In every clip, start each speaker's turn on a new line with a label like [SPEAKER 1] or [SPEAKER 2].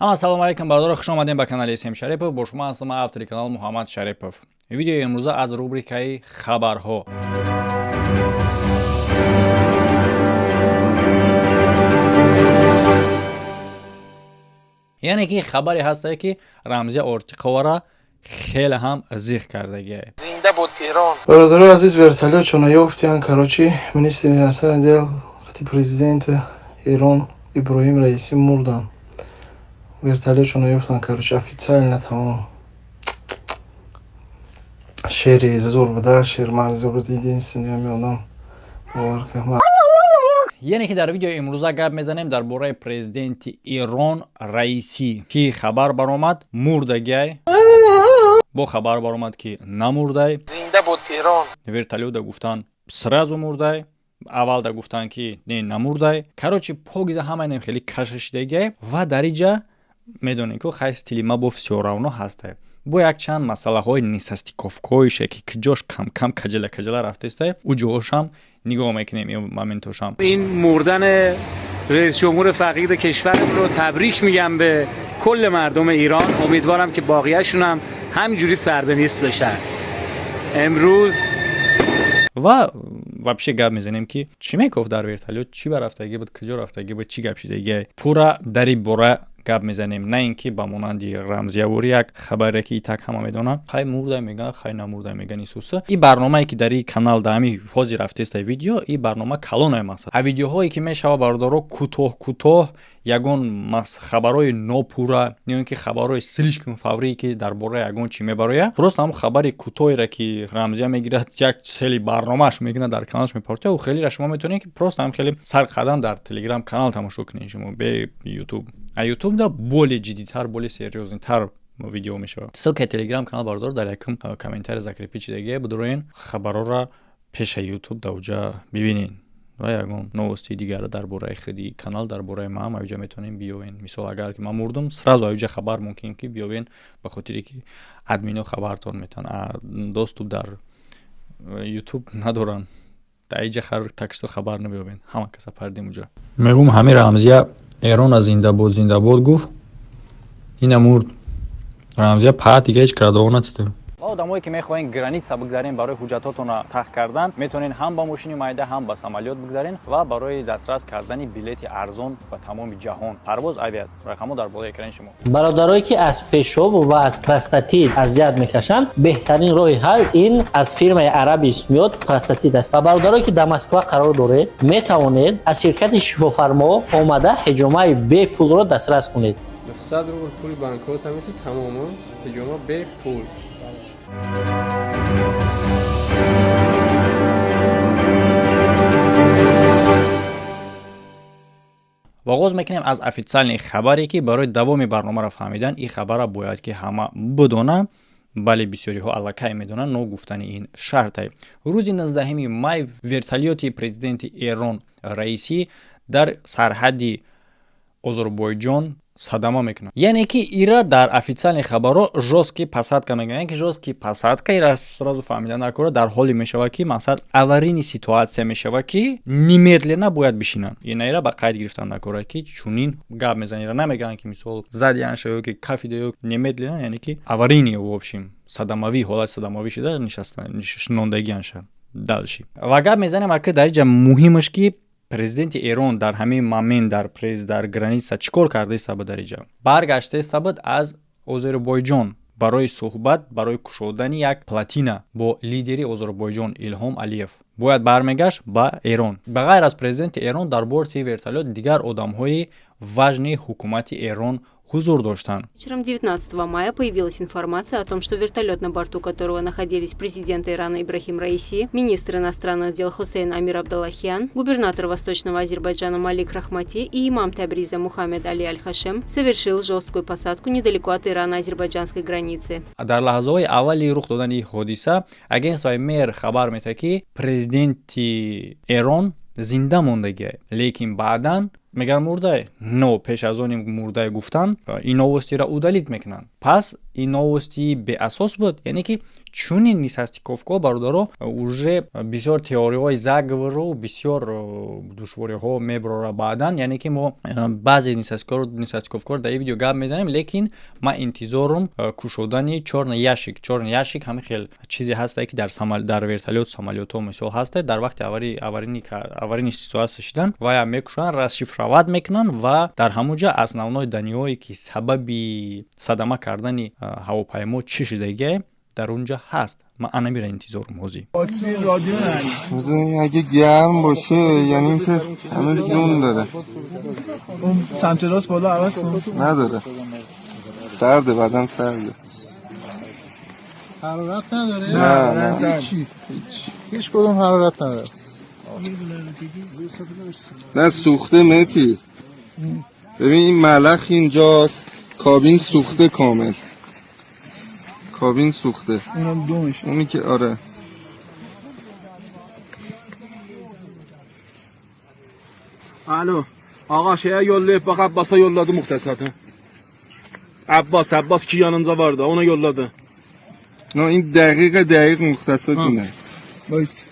[SPEAKER 1] اما سلام علیکم برادر، خوش آمدین به کانال اسم شریپов. با شما هستم автор کانال محمد شریپов. ویدیو امروز از روبریکای خبرها. یعنی که خبری هسته که رمزی ارتقا را خیلی هم ذکر کرده.
[SPEAKER 2] زنده بود ایران.
[SPEAKER 3] برادر عزیز вертолет یافتن کراچی. министр иностранных дел президент ایران иброҳим раисӣ мурдан. вертолет یافتن کراچی официально тамом. شعری زور بده شعر مرزور دیدین سینما آدم باور کنم.
[SPEAKER 1] یعنی که در ویدیو امروز گپ میزنیم درباره پرزیدنت ایران رئیسی که خبر برآمد مرده، با خبر برآمد که نمرده،
[SPEAKER 2] زنده بود ایران.
[SPEAKER 1] вертолет گفتن сразу مرده، اول دا گفتن که نه نمرده. короче погиза ҳамаинам хеле кашишдага ва дар инҷа медонем ки хай стили ма бо всё равно ҳаста. бо якчанд масъалаҳои несастиковкоише ки киҷош кам каҷала рафтаста у ҷоҳошам نگاه میکنیم این مومنتوشم.
[SPEAKER 4] این مردن رئیس جمهور فقید کشورم رو تبریک میگم به کل مردم ایران. امیدوارم که باقیه‌شون هم همینجوری سر به نیست بشن. امروز
[SPEAKER 1] و вообще گپ میزنیم که چی میگفت در ورتالوت، چی برفتگی بود، کجا رفتگی بود، چی گپ شدگی، پورا دری بوره گپ میزنیم. نه اینکه با مانندی رمزیوری یک خبری که تک همه میدونن خای مرده میگن خای نمرده میگن ایسوسا. این برنامه‌ای که در این کانال دامی حاضر رفته است ویدیو، این برنامه کلون ماست. ا ویدیوهایی که میشوه برادرو کوتاه یگون مس خبرای ناپورا یا اینکه خبرای سلیشکن فوری که درباره یگون چی میبره، درست هم خبری کوتاهی را که رمزیا میگیره یک سری برنامه‌اش میگنه در کانالش میپرته و خیلی را شما میتونید که درست هم خیلی سر قدم در تلگرام کانال تماشا کنید شما به یوتیوب. یوتیوب да более جدی‌تر، более серьёзныйтар видео мешава. Ссылка на Telegram канал бардор дар якум комментарий закрепичидага будуроин хабарора пеша YouTube да уҷа бибинин. ва ягон новости дигар дарбораи худи канал дарбораи ман аҷа метонем биёвен. Мисол агар ки ман мурдум сразу аҷа хабар мумкин ки биёвен ба хотире ки админо хабартон метавонанд. Доступ дар YouTube надоранд. Да аҷа таксто хабар набиёвен. Ҳама каса пардем уҷа. Мегум ҳами рамзия ایران زنده بود گفت این مرد. رمزیه پا دیگه هیچ کردو نتیده. آدمایی که میخواین گرانیتسا بگذارین برای حجتاتون تحقیق کردن میتونین هم با ماشین اومده هم با سامالیات بگذارین و برای دسترس کردن بلیط ارزان به تمام جهان پرواز اویات رقمو در بالای اکران شما.
[SPEAKER 5] برادرایی که از پیشاب و از پروستاتیت اذیت میکشن بهترین راه حل این از فیرمای عربیش میاد پروستاتیت است. و برادرایی که در مسکو قرار داره میتوانید از شرکت شفافرما اومده حجامه بی پول رو دسترس کنید.
[SPEAKER 6] 100 روبل پول بانکوت هم تماما حجامه بی پول.
[SPEAKER 1] و آغاز میکنیم از افیциальний خبری که برای دوام برنامه را فهمیدن این خبر را باید که همه بدونن. بله بسیاری ها الکی میدونن، نو گفتن این شرطه. روز 19 مای ورتالیوتی پرزیدنت ایران رئیسی در سرحد آذربایجان صدمه میکنه. یعنی که ایرا در официальный خبرها жесткий посадка میگن. یعنی که жесткий посадка ایرا сразу فهمیدن نکنه در حالی میشوه که مثلا аварийный ситуация میشوه که немедленно باید بشینن. این ایرا با قید گرفتن نکنه که چونین گپ میزنن. ایرا نمیگن که مثلا زد یعنی شوی که کافی دیو немедленно، یعنی که аварийный в общем صدموی حالت صدموی شده نشاندگی انشه دالشی. و گپ میزنیم که در اینجا مهمش که پرزیدنت ایران در همین момент در گرانیتسا چیکار کرده است به درجه برگشته است بود از آذربایجان برای صحبت برای کشودن یک پلاتینا با لیدری آذربایجان ایلهام علیف باید برمیگشت با ایران. به غیر از پرزیدنت ایران در борт вертолет دیگر آدم‌های важные حکومت ایران حضور داشتن.
[SPEAKER 7] Вечером 19 мая появилась информация о том, что вертолет, на борту которого находились президент Ирана Ибрахим Раиси, министр иностранных дел Хусейн Амир Абдаллахян, губернатор Восточного Азербайджана Малик Рахмати и имам Табриза Мухаммед Али Аль-Хашем, совершил жесткую посадку недалеко от ирано-азербайджанской границы.
[SPEAKER 1] در لحظه‌های اولی رخ دادن این حادثه агентство میر خبر میده که پرزیدنت ایران زنده موندگی، لیکن بعداً میگن مرده. نو پیش از اون مرده گفتن این نوستی را اودالیت میکنن. پس این новости بеасос بود. یعنی که چون این نیستیکوفکا برادرها уже بسیار теориҳои заговору бисёр душвориҳо мебарора баъдан. яъне ки мо баъзе нистиковкор дар видео гап мезанем, лекин ман интизорум кушодани чорна ящик ҳамин хел чизе ҳасте ки дар вертолёт самолётҳо мисол ҳасте. дар вақти аварини ситуация шидан вая мекушанд, расшифроват мекунанд ва дар ҳамунҷа основной даниҳое ки сабаби садама кардани ҳавопаймо чӣ шудагие در اونجا هست. من انمیره انتظارم حوزی
[SPEAKER 8] اگه گرم باشه یعنی اینکه هنوز زون داره.
[SPEAKER 9] اون سمت راست بالا عوض کن.
[SPEAKER 8] نداره، سرده، بدن سرده.
[SPEAKER 9] حرارت نداره؟
[SPEAKER 8] نه
[SPEAKER 9] هیچی هیچ کدوم حرارت نداره.
[SPEAKER 8] نه سوخته متی. ببین این ملخ اینجاست، کابین سوخته کامل، کابین سوخته.
[SPEAKER 9] اونم دومش.
[SPEAKER 8] اونی که آره.
[SPEAKER 10] الو آقا şeye yollayıp bak Abbas'a yolladı muhtesatı. Abbas ki yanında vardı, ona yolladı.
[SPEAKER 8] نه این دقیق مختصات اینه.
[SPEAKER 9] وایس.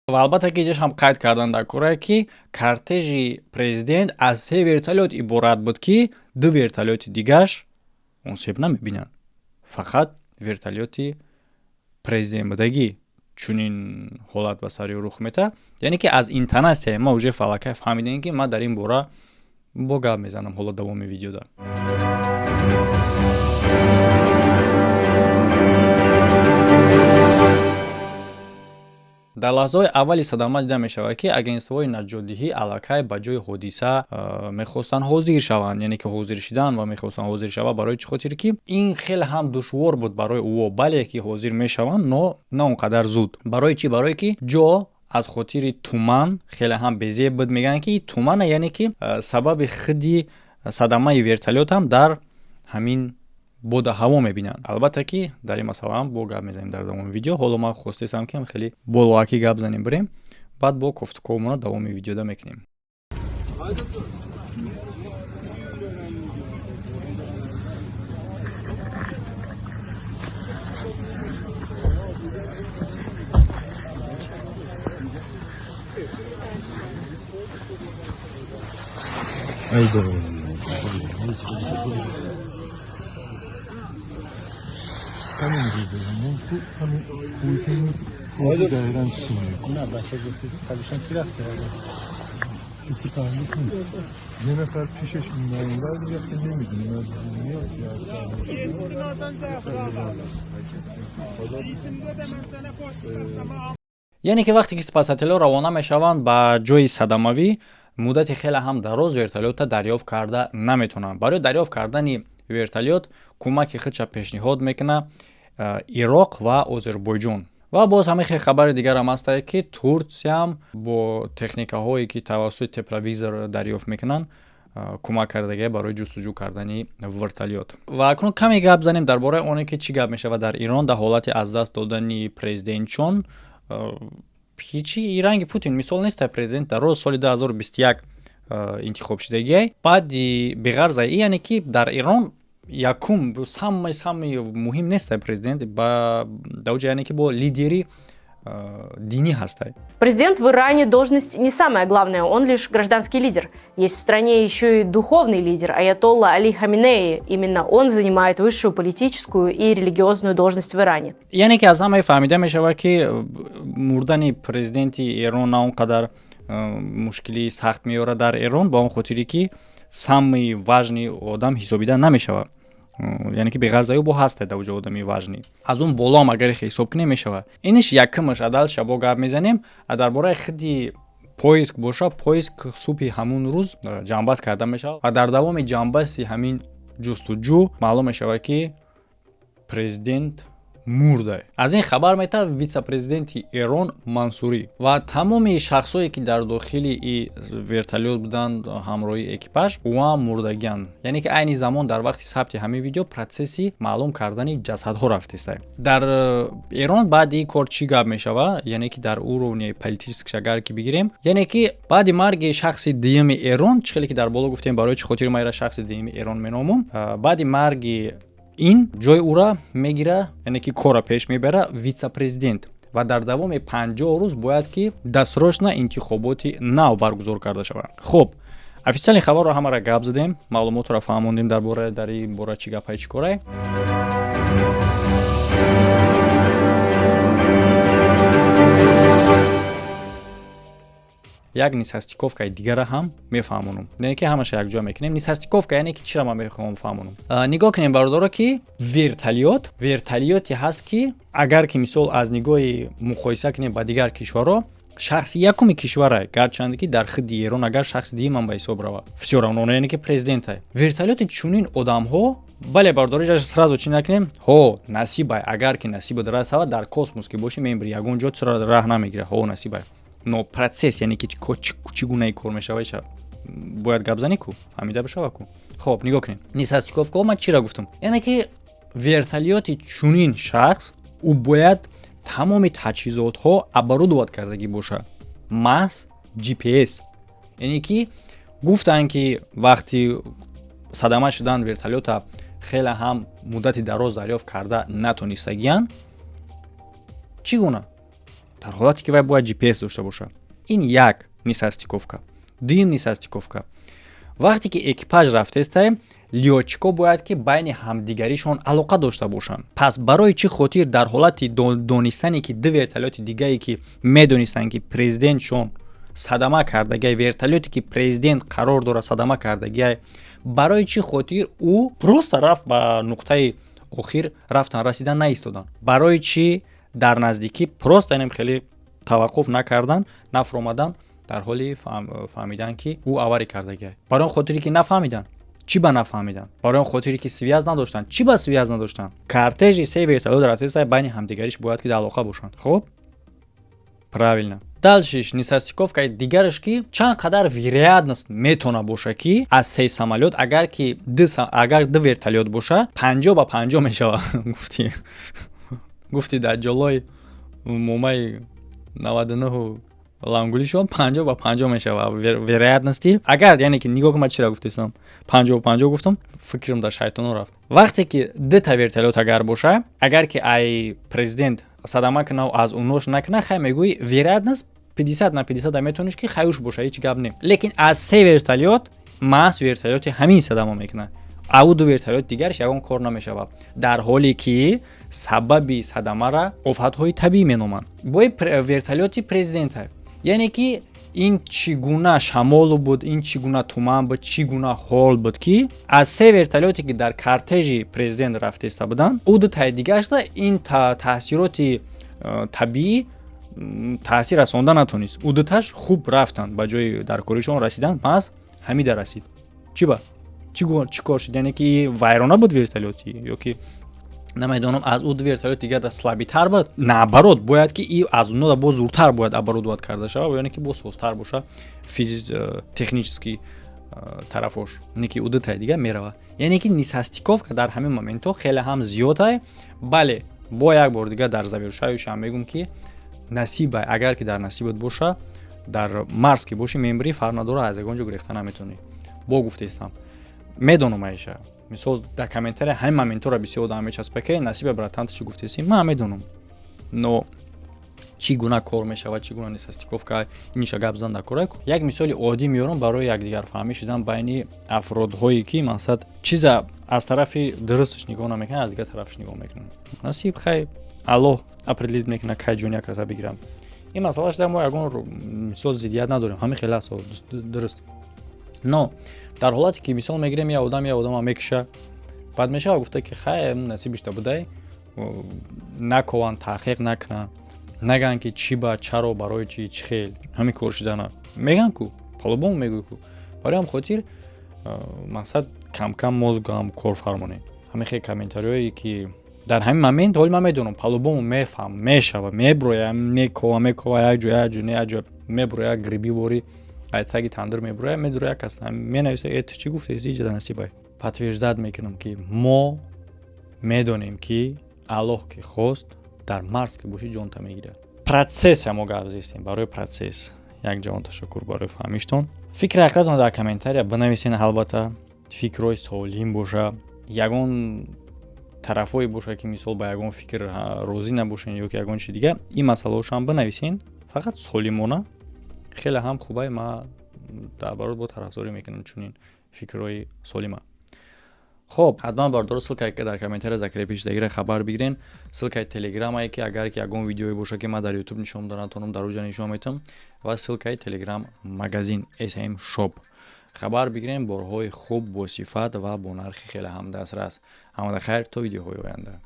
[SPEAKER 1] و البته که اینجاش هم قید کردن در کره که کارتژی پرزیدنت از 3 ورتوليت عبارت بود که 2 ورتوليت دیگه‌اش اون سیب نمیبینن. فقط ورتوليتی پرزیدنت بودگی چونین حالت به سری رخ میده. یعنی که از اینترنت ما اوجه فلکه فهمیدیم که ما در این باره با گپ میزنم حالا دوام ویدیو دارم. در لحظه‌های اولی صدمه دیده می‌شود که агентствои наҷотдиҳӣ аллакай ба ҷои ҳодиса мехостанд ҳозир шаванд. яъне ки ҳозир шидан ва мехостанд ҳозир шаванд барои чӣ хотире ки ин хеле ҳам душвор буд барои ӯ, бале ки ҳозир мешаванд, но на он қадар зуд. барои чӣ? барое ки ҷо аз хотири туман хеле ҳам безеб буд. мегӯянд ки тумана яъне ки сабаби худи садамаи вертолёт ҳам дар ҳамин бода ҳаво мебинанд. албатта ки дар ин масъала ҳам бо гап мезанем дар давоми видео. ҳоло ман хостесам ки хеле болоаки гап занем бирем, баъд бо гуфтугӯмона давоми видеода мекунем.
[SPEAKER 9] یه نفر پیشش می‌نویسه میگه نمیدونم از
[SPEAKER 1] یعنی که وقتی که سپاساتلو равона мешаванд ба ҷои садамавӣ, муддати хеле ҳам дароз вертолёта дарёфт карда наметавонанд. барои дарёфт кардани вертолёт кӯмаки худша пешниҳод мекунад Ироқ ва Озарбойҷон. ва боз ҳамин хел хабари дигар ҳам ҳаст ки Турсия бо техникаҳое ки тавассути тепловизор дарёфт мекунанд кӯмак кардагӣ барои ҷустуҷӯ кардани вертолёт. ва акнун каме гап занем дар бораи оне ки чӣ гап мешавад дар Ирон дар ҳолати аз даст додани президентчон. ҳичи иранги Путин мисол нест. президент дар роз соли 2021 интихоб шудагӣ. баъди биғарза яъне ки дар Ирон якум самаи муҳим нест президент ба даҷа яъне ки бо лидери дини ҳастай.
[SPEAKER 11] Президент в Иране должность не самая главная, он лишь гражданский лидер. Есть в стране еще и духовный лидер, аятолла Али Хаминеи. Именно он занимает высшую политическую и религиозную должность в Иране.
[SPEAKER 1] яъне ки аз ҳамаи фаҳмида мешавад ки мурдани президенти Ирон на он қадар мушкили сахт меёрад дар Ирон, ба он хотире ки самый важный одам ҳисобида намешавад. яъне ки беғарзаи бо ҳастай дар ҷо одами важный. аз он болом агар ҳисоб кунем мешавад. иниш якумаш адалша бо гап мезанем. дар бораи худи поиск боша, поиск субҳи ҳамун рӯз ҷанбаст карда мешавад ва дар давоми ҷанбасти ҳамин ҷустуҷӯ маълум мешавад ки президент мурда. аз ин хабар метавад витсепрезиденти Ирон Мансурӣ ва тамоми шахсое ки дар дохили и вертолёт буданд ҳамроҳи экипаж ӯам мурдагиянд. яъне ки айни замон дар вақти сабти ҳамин видео процесси маълум кардани ҷасадҳо рафтеста. дар Ирон баъди ин кор чӣ гап мешавад? яъне ки дар уровни политически агар ки бигирем, яъне ки баъди марги шахси дуюми Ирон, чӣ хеле ки дар боло гуфтем барои чӣ хотир майра шахси дуюми Ирон меномам, баъди марги ин ҷои ӯра мегира, яъне ки кора пеш мебара витсе-президент ва дар давоми 50 рӯз бояд ки дастрочна интихоботи нав баргузор карда шавад. Хуб, официали хабарро ҳамаро гап задем, маълумотро фаҳмондем дар ин бора чӣ гапай чӣ корай. як нисастиковкаи дигара ҳам мефаҳмонам. Не ки ҳамаша якҷоя мекунем. Нисастиковка яъне ки чиро ман мехоҳам фаҳмонам. Нигоҳ кунем бародаро ки вертолёте ҳаст ки агар ки мисол аз нигоҳи муқоиса кунем ба дигар кишварро, шахси якуми кишвара, гарчанде ки дар хидди Эрон агар шахси дигиман ба ҳисоб рава, всё равно яъне ки президентай. Вертолёти чунин одамҳо, бале бародаро сразу чӣ накунем, насибай, агар ки насиба дара сава дар космос ки боши мембри ягон ҷо чиро раҳ намегира, насибай. Но процесс, яъне ки чӣ гунаи кор мешавад, бояд гап занӣ ку, фаҳмида бишава ку. Хоб, нигоҳ кунем. Нисастиковка ман чиро гуфтам? Яъне ки вертолёти чунин шахс ӯ бояд тамоми таҷҳизотҳо оборудоват кардагӣ боша. Маҳз GPS. Яъне ки гуфтанд ки вақти садама шудан вертолёта хеле ҳам муддати дароз дарёфт карда натонистагиян. Чӣ гуна? Дар ҳолате ки вай бояд GPS дошта боша. Ин як нисастиковка. Дуюм нисастиковка. Вақте ки экипаж рафтестай, лётчикҳо бояд ки байни ҳамдигаришон алоқа дошта бошанд. Пас барои чӣ хотир дар ҳолати донистане ки ду вертолёти дигае ки медонистанд ки президентшон садама кардагиай, вертолёте ки президент қарор дора садама кардагиай, барои чӣ хотир ӯ просто рафт ба нуқтаи охир рафтан расидан наистодан. Барои чӣ дар наздикӣ просто инам хеле таваққуф накардан, нафромадан дар ҳоли фаҳмидан ки ӯ аварӣ кардагиай. Барои он хотире ки нафаҳмидан. Чӣ ба нафаҳмидан? Барои он хотире ки связ надоштанд. Чӣ ба связ надоштанд? Кортежи се вертолёт рафтестай байни ҳамдигариш бояд ки алоқа бошанд. Хуб? Правильно. Дальшиш нисастиковкаи дигараш ки чанд қадар вероятност метона боша ки аз се самолёт агар ду вертолёт боша 50 ба 50 мешава. гуфти дар ҷолои момаи 99 лангулишон 50 ба 50 мешава вероятности. Агар яъне ки нигоҳ кунам чиро гуфтам, 50 ба 50 гуфтам, фикрам дар шайтоно рафт. Вақте ки дута вертолёт агар боша, агар ки ай президент садама кунав аз унош накуна, хай мегӯи вероятност 50 на 50 метониш ки хаюш боша, ҳеҷ гап не. Лекин аз се вертолёт маҳз вертолёти ҳамин садама мекунад. Ау ду вертолёт дигарш ягон кор намешавад. Дар ҳоле ки сабаби садамара офатҳои табиӣ меноманд. Бои вертолёти президента. Яъне ки ин чӣ гуна шамолу буд, ин чӣ гуна туман буд, чӣ гуна ҳол буд ки аз се вертолёте ки дар кортежи президент рафтеста буданд, ӯ дутаи дигашта ин таъсироти табиӣ таъсир расонда натонист. Ӯ дуташ хуб рафтанд, ба ҷои дар коришон расидан, маҳз ҳамида расид. Чӣ ба? Чӣ кор шуд? Яъне ки вайрона буд вертолёти ё ки намедонам аз ӯ ду вертолёт дигар да слабитар буд. Наоборот, бояд ки и аз уно боз зуртар бояд оборудоват карда шавад, яъне ки боз созтар боша технически тарафош. Не ки ӯ ду таи дигар мерава. Яъне ки нисастиковка дар ҳамин моментҳо хеле ҳам зиёдае. Бале, бо як бор дигар дар завершаюшам мегум ки насибай, агар ки дар насибат боша, дар марс ки боши мембри фарқ надора, аз ягон ҷо гирехта наметонӣ. Бо гуфтестам. Медонам айша. Мисол дар комментария ҳамин моментҳоро бисёр одам мечаспад ки насиба братанти чӣ гуфтестӣ. Ман медонам. Но чӣ гуна кор мешавад, чӣ гуна нисастиковка, иниша гап зан накорай. Як мисоли оддӣ меорам барои якдигарфаҳмӣ шудан байни афродҳое ки мақсад чиза аз тарафи дурусташ нигоҳ намекунанд, аз дигар тарафш нигоҳ мекунанд. Насиб хай Аллоҳ определит мекунад кай ҷони як каса бигирам. Ин масъалаш дар мо ягон мисол зиддият надорем. Ҳамин хеле аст дуруст. Но дар ҳолате ки мисол мегирем я одама мекуша, баъд мешава гуфта ки хай насибишта будай, накован таҳқиқ накунан, наган ки чӣ ба чаро барои чӣ хел ҳамин кор шудана. Меган ку, по-любому мегӯй ку. Барои ҳам хотир мақсад кам мозгам кор фармонем. Ҳамин хел комментариҳое ки дар ҳамин момент ҳоли ман медонам, по-любому мефаҳм, мешава, меброя, мекова як ҷо не як ҷо меброя грибивори айтаги тандир меброя, медроя кас менависа эт чӣ гуфтест иҷа насибай. Подтверждат мекунам ки мо медонем ки Аллоҳ ки хост дар марс ки боши ҷонта мегирад. Процесс ҳамо гап зистем, барои процесс. Як ҷавон ташаккур барои фаҳмиштон. Фикри ҳақиқатон дар комментария бинависен, албатта фикрҳои солим боша. Ягон тарафое боша ки мисол ба ягон фикр розӣ набошен ё ки ягон чи дига ин масъалаҳошам бинависен фақат солимона хеле ҳам хубай ма дар барои бо тарафдорӣ мекунам чунин фикрҳои солима. خب حتما باردار ссылка که در کامنتر ذکر پیش دگیره خبر بگیرین ссылка تلگرام که اگر که یگون ویدیوی باشه که ما در یوتیوب نشون دادم تونم در اونجا نشون میدم و ссылка تلگرام ماگازین SM شاپ خبر بگیرین بارهای خوب با صفت و با نرخ خیلی هم دسترس. همه خیر تا ویدیوهای آینده.